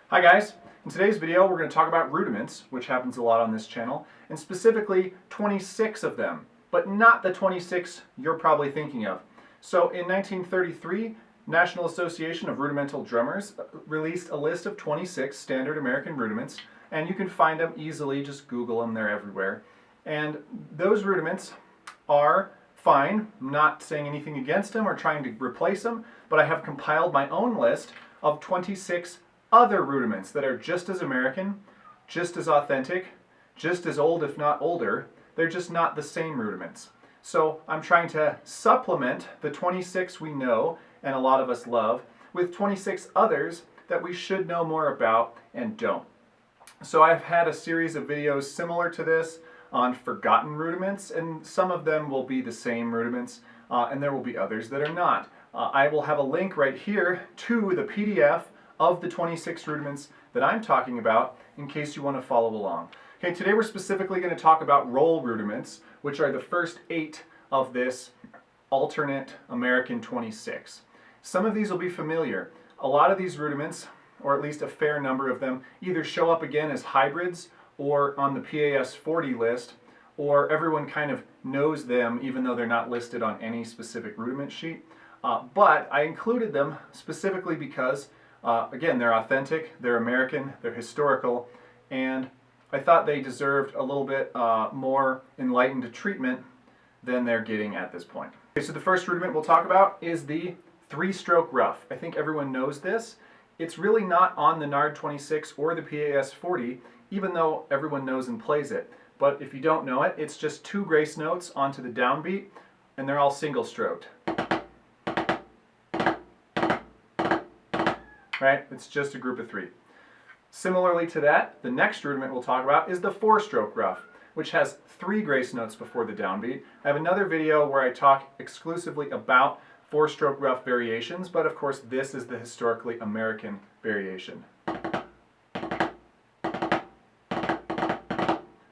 Hi guys, in today's video we're going to talk about rudiments, which happens a lot on this channel, and specifically 26 of them, but not the 26 you're probably thinking of. So in 1933, National Association of Rudimental Drummers released a list of 26 standard American rudiments, and you can find them easily, just Google them, they're everywhere. And those rudiments are fine, I'm not saying anything against them or trying to replace them, but I have compiled my own list of 26 other rudiments that are just as American, just as authentic, just as old if not older. They're just not the same rudiments. So I'm trying to supplement the 26 we know and a lot of us love with 26 others that we should know more about and don't. So I've had a series of videos similar to this on forgotten rudiments, and some of them will be the same rudiments and there will be others that are not. I will have a link right here to the PDF of the 26 rudiments that I'm talking about in case you want to follow along. Okay, today we're specifically going to talk about roll rudiments, which are the first 8 of this alternate American 26. Some of these will be familiar. A lot of these rudiments, or at least a fair number of them, either show up again as hybrids or on the PAS 40 list, or everyone kind of knows them even though they're not listed on any specific rudiment sheet. But I included them specifically because again, they're authentic, they're American, they're historical, and I thought they deserved a little bit more enlightened treatment than they're getting at this point. Okay, so the first rudiment we'll talk about is the 3-stroke rough. I think everyone knows this. It's really not on the NARD 26 or the PAS 40, even though everyone knows and plays it. But if you don't know it, it's just 2 grace notes onto the downbeat, and they're all single-stroked. Right? It's just a group of 3. Similarly to that, the next rudiment we'll talk about is the 4-stroke rough, which has 3 grace notes before the downbeat. I have another video where I talk exclusively about 4-stroke rough variations, but of course this is the historically American variation.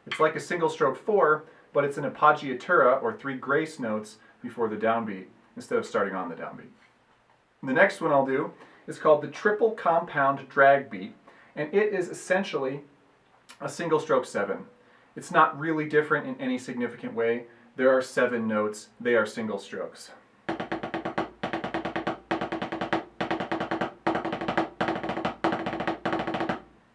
It's like a single-stroke 4, but it's an appoggiatura, or 3 grace notes before the downbeat, instead of starting on the downbeat. The next one I'll do is called the triple compound drag beat, and it is essentially a single stroke 7. It's not really different in any significant way. There are 7 notes, they are single strokes.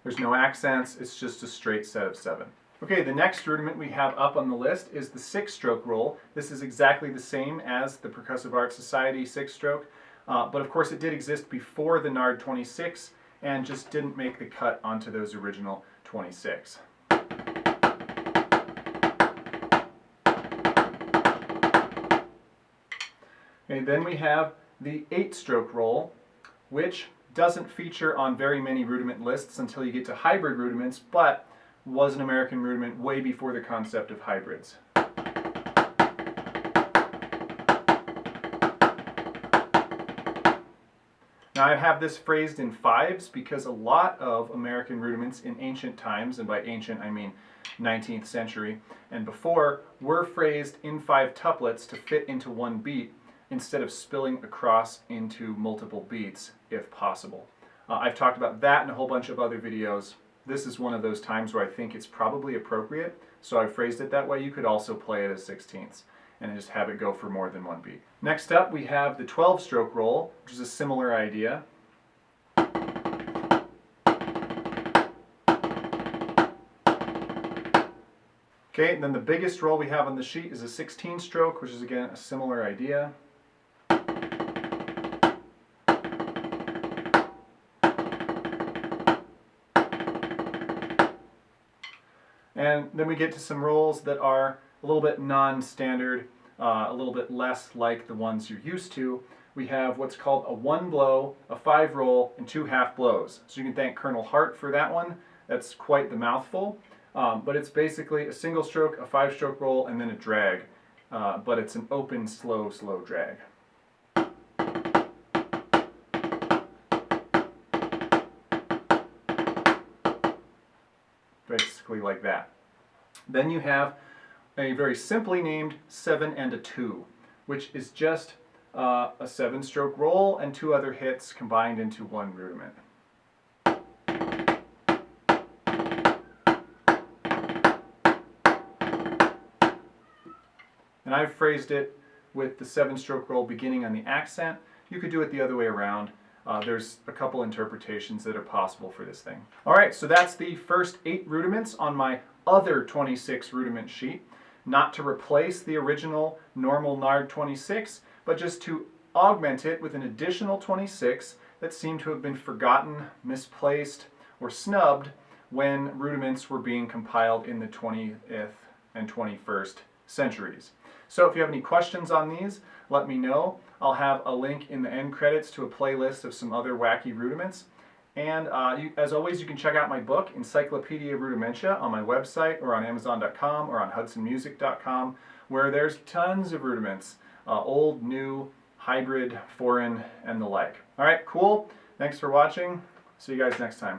There's no accents, it's just a straight set of 7. Okay, the next rudiment we have up on the list is the 6-stroke roll. This is exactly the same as the Percussive Art Society 6-stroke. But of course it did exist before the NARD 26 and just didn't make the cut onto those original 26. Okay, then we have the 8-stroke roll, which doesn't feature on very many rudiment lists until you get to hybrid rudiments, but was an American rudiment way before the concept of hybrids. Now I have this phrased in 5s because a lot of American rudiments in ancient times, and by ancient I mean 19th century and before, were phrased in 5 tuplets to fit into one beat instead of spilling across into multiple beats if possible. I've talked about that in a whole bunch of other videos. This is one of those times where I think it's probably appropriate, so I phrased it that way. You could also play it as 16ths and just have it go for more than one beat. Next up we have the 12-stroke roll, which is a similar idea. Okay, and then the biggest roll we have on the sheet is a 16-stroke, which is again a similar idea. And then we get to some rolls that are a little bit non-standard, a little bit less like the ones you're used to. We have what's called a 1 blow, a 5 roll, and 2 half blows. So you can thank Colonel Hart for that one. That's quite the mouthful. But it's basically a single stroke, a 5-stroke roll, and then a drag. But it's an open, slow drag. Basically like that. Then you have a very simply named 7 and a 2, which is just a 7-stroke roll and 2 other hits combined into one rudiment. and I've phrased it with the 7-stroke roll beginning on the accent. You could do it the other way around. There's a couple interpretations that are possible for this thing. All right, so that's the first 8 rudiments on my other 26 rudiment sheet. Not to replace the original normal NARD 26, but just to augment it with an additional 26 that seem to have been forgotten, misplaced, or snubbed when rudiments were being compiled in the 20th and 21st centuries. So if you have any questions on these, let me know. I'll have a link in the end credits to a playlist of some other wacky rudiments. And as always, you can check out my book, Encyclopedia Rudimentia, on my website or on Amazon.com or on HudsonMusic.com, where there's tons of rudiments, old, new, hybrid, foreign, and the like. All right, cool. Thanks for watching. See you guys next time.